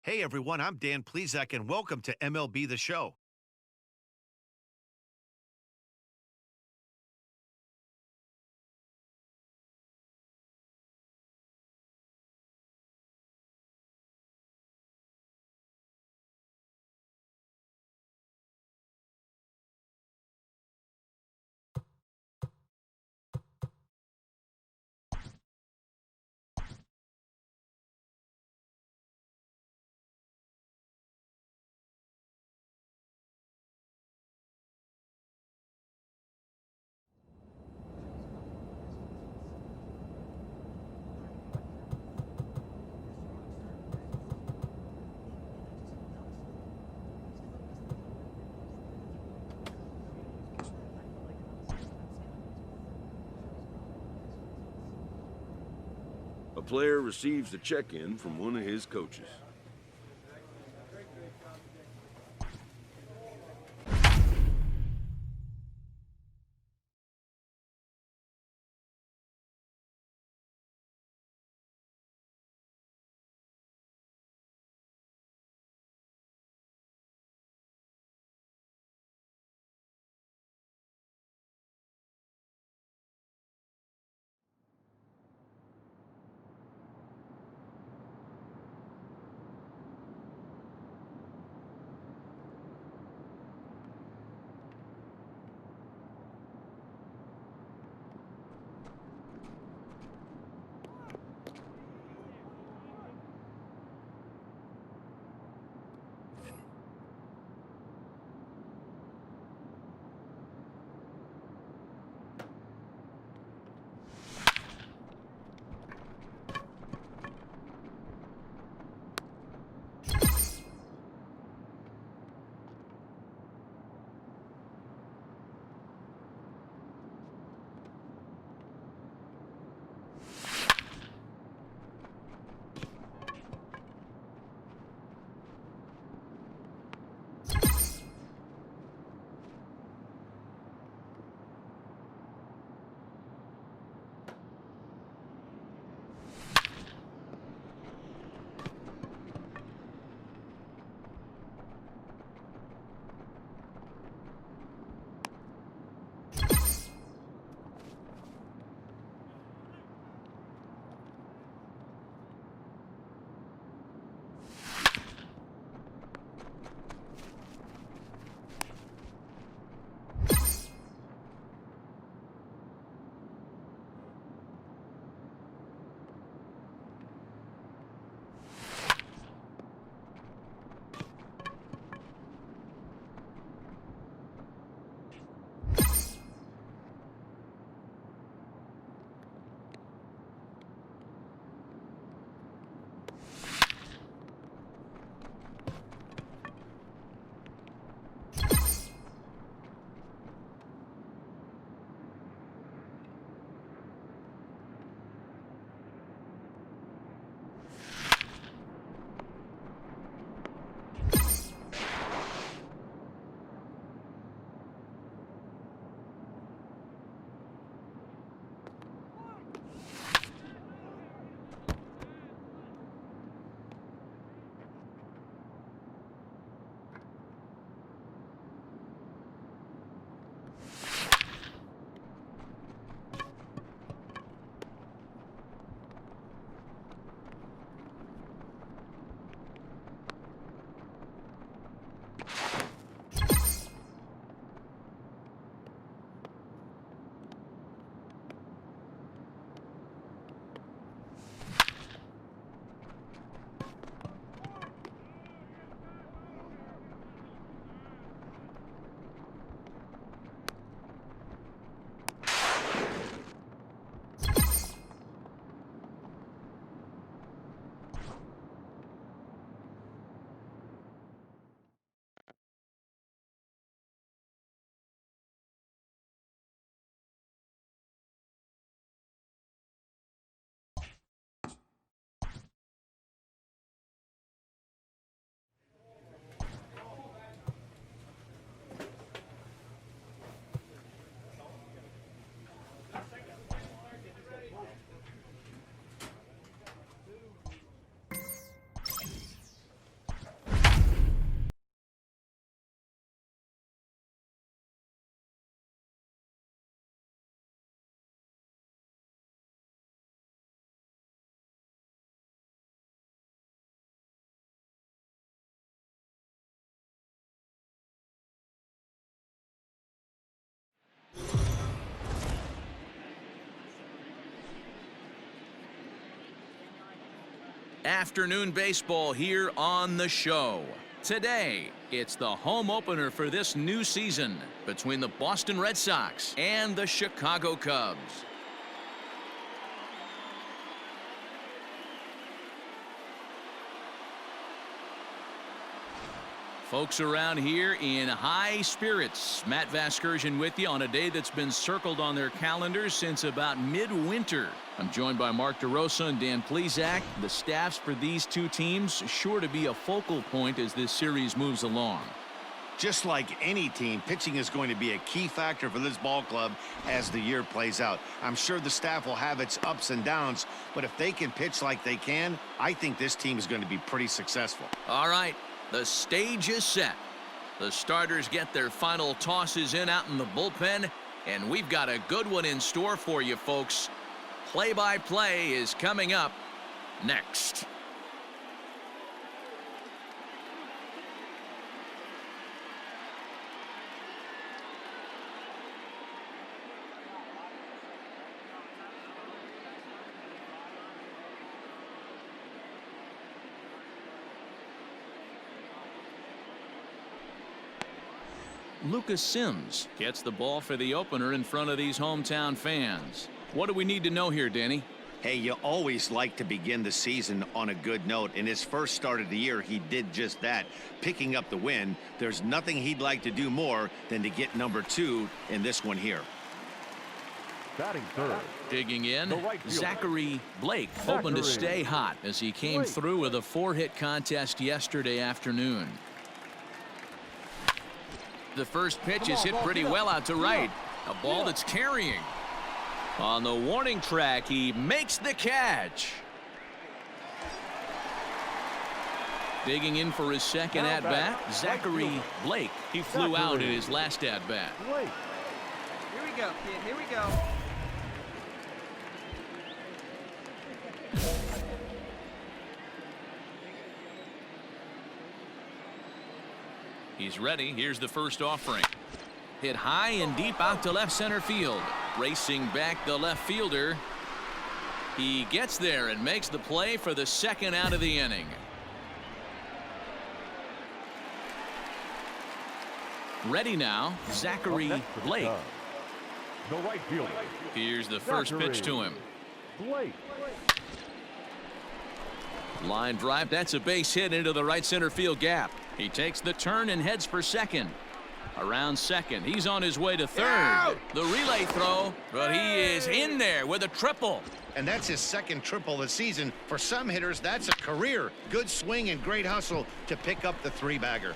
Hey everyone, I'm Dan Plezak and welcome to MLB The Show. A player receives a check-in from one of his coaches. Afternoon baseball here on the show. Today, it's the home opener for this new season between the Boston Red Sox and the Chicago Cubs. Folks around here in high spirits. Matt Vasgersian with you on a day that's been circled on their calendars since about midwinter. I'm joined by Mark DeRosa and Dan Plesac. The staffs for these two teams sure to be a focal point as this series moves along. Just like any team, pitching is going to be a key factor for this ball club as the year plays out. I'm sure the staff will have its ups and downs, but if they can pitch like they can, I think this team is going to be pretty successful. All right. The stage is set. The starters get their final tosses in out in the bullpen, and we've got a good one in store for you folks. Play-by-play is coming up next. Lucas Sims gets the ball for the opener in front of these hometown fans. What do we need to know here, Danny? Hey, you always like to begin the season on a good note. In his first start of the year, he did just that, picking up the win. There's nothing he'd like to do more than to get number 2 in this one here. Batting third. Digging in, right Zachary Blake hoping to stay hot as he came through with a 4-hit contest yesterday afternoon. The first pitch is hit pretty well out to right. A ball that's carrying. On the warning track, he makes the catch. Digging in for his second at-bat, Zachary Blake. He flew out in his last at-bat. Here we go, kid. Here we go. He's ready. Here's the first offering. Hit high and deep out to left center field. Racing back the left fielder. He gets there and makes the play for the second out of the inning. Ready now, Zachary Blake. The right fielder. Here's the first pitch to him. Blake. Line drive. That's a base hit into the right center field gap. He takes the turn and heads for second. Around second, he's on his way to third. The relay throw, but he is in there with a triple. And that's his second triple of the season. For some hitters, that's a career. Good swing and great hustle to pick up the 3-bagger.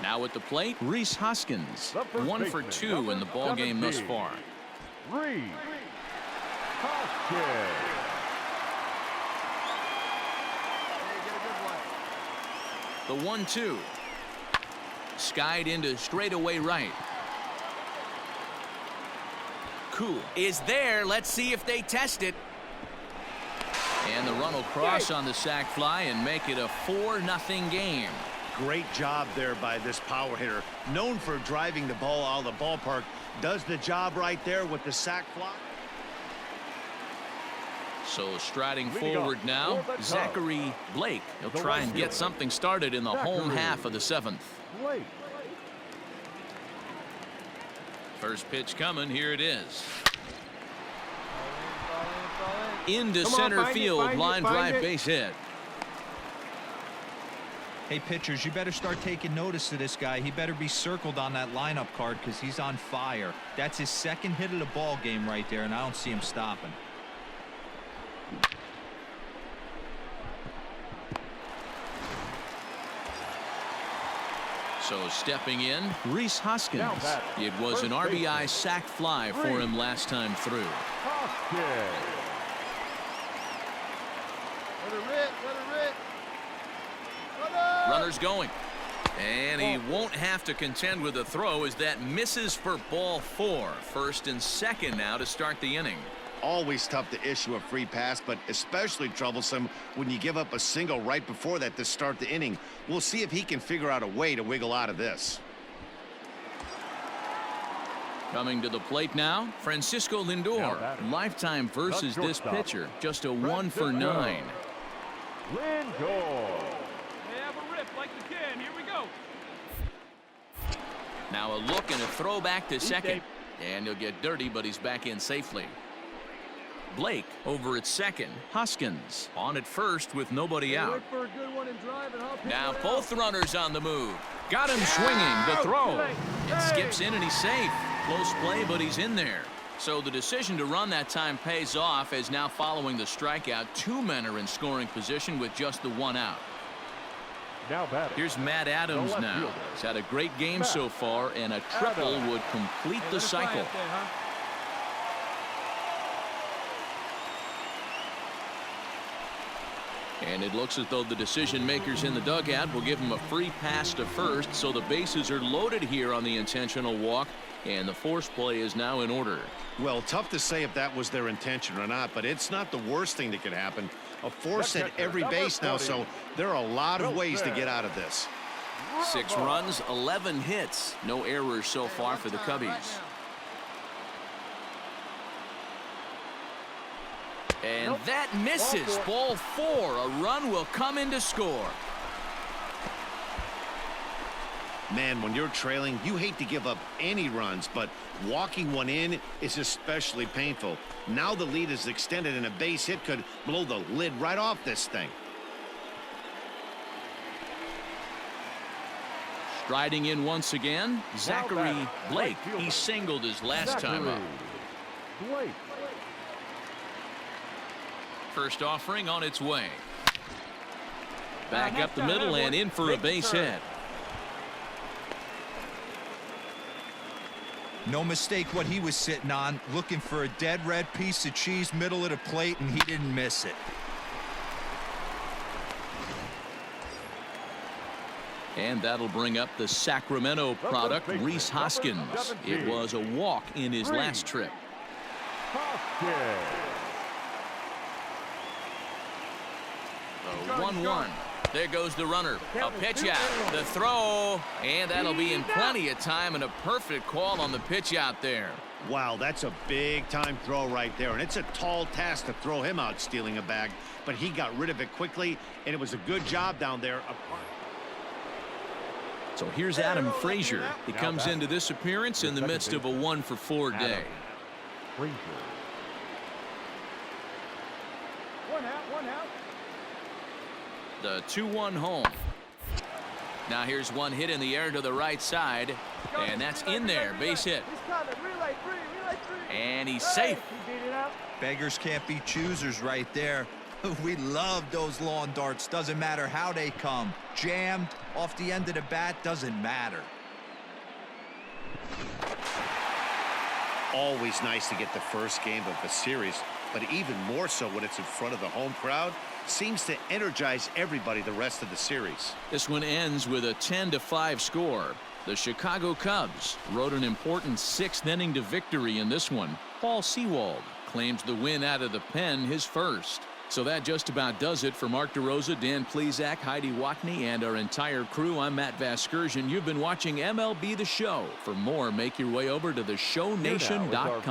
Now at the plate, Rhys Hoskins. 1 for 2 in the ball game thus far. Rhys Hoskins. The 1-2. Skied into straightaway right. Cool is there. Let's see if they test it. And the run will cross on the sac fly and make it a 4-0 game. Great job there by this power hitter. Known for driving the ball out of the ballpark. Does the job right there with the sac fly. So striding forward now, Zachary Blake. He'll try and get something started in the home half of the 7th. Blake. First pitch coming. Here it is. Into center field. Line drive base hit. Hey, pitchers, you better start taking notice of this guy. He better be circled on that lineup card because he's on fire. That's his second hit of the ball game right there, and I don't see him stopping. So stepping in, Rhys Hoskins. It was an RBI sac fly for him last time through. Hoskins. Let her rip, let her rip. Runners going. And he won't have to contend with a throw as that misses for ball 4. First and second now to start the inning. Always tough to issue a free pass, but especially troublesome when you give up a single right before that to start the inning. We'll see if he can figure out a way to wiggle out of this. Coming to the plate now, Francisco Lindor. Lifetime versus this pitcher, just a 1 for 9. Lindor. They have a rip like the can. Here we go. Now a look and a throw back to second. And he'll get dirty, but he's back in safely. Blake over at second. Hoskins on at first with nobody out. Now both runners on the move. Got him swinging. The throw. It skips in and he's safe. Close play, but he's in there. So the decision to run that time pays off, as now following the strikeout, 2 men are in scoring position with just the 1 out. Now batting. Here's Matt Adams The left now. fielder. He's had a great game so far, and a triple would complete the cycle. And it looks as though the decision makers in the dugout will give him a free pass to first, so the bases are loaded here on the intentional walk, and the force play is now in order. Well, tough to say if that was their intention or not, but it's not the worst thing that could happen. A force at every base now, so there are a lot of ways to get out of this. 6 runs, 11 hits. No errors so far for the Cubbies. And that misses. Ball 4. A run will come in to score. Man, when you're trailing, you hate to give up any runs, but walking one in is especially painful. Now the lead is extended, and a base hit could blow the lid right off this thing. Striding in once again, Zachary Blake. He singled his last time up. Blake. First offering on its way. Back up the middle and in for a base hit. No mistake what he was sitting on, looking for a dead red piece of cheese middle of the plate, and he didn't miss it. And that'll bring up the Sacramento product, Rhys Hoskins. It was a walk in his last trip. Hoskins. The 1-1. There goes the runner. A pitch out. The throw. And that'll be in plenty of time, and a perfect call on the pitch out there. Wow, that's a big-time throw right there, and it's a tall task to throw him out stealing a bag, but he got rid of it quickly, and it was a good job down there. So here's Adam Frazier. He comes into this appearance in the midst of a 1-for-4 day. Frazier. One out. The 2-1 home. Now here's one hit in the air to the right side, and that's in there. Base hit. And he's safe. Beggars can't be choosers right there. We love those lawn darts. Doesn't matter how they come. Jammed, off the end of the bat, doesn't matter. Always nice to get the first game of the series, but even more so when it's in front of the home crowd. Seems to energize everybody the rest of the series. This one ends with a 10-5 score. The Chicago Cubs rode an important 6th inning to victory in this one. Paul Sewald claims the win out of the pen, his first. So that just about does it for Mark DeRosa, Dan Plesac, Heidi Watney, and our entire crew. I'm Matt Vasgersian. You've been watching MLB The Show. For more, make your way over to theshownation.com.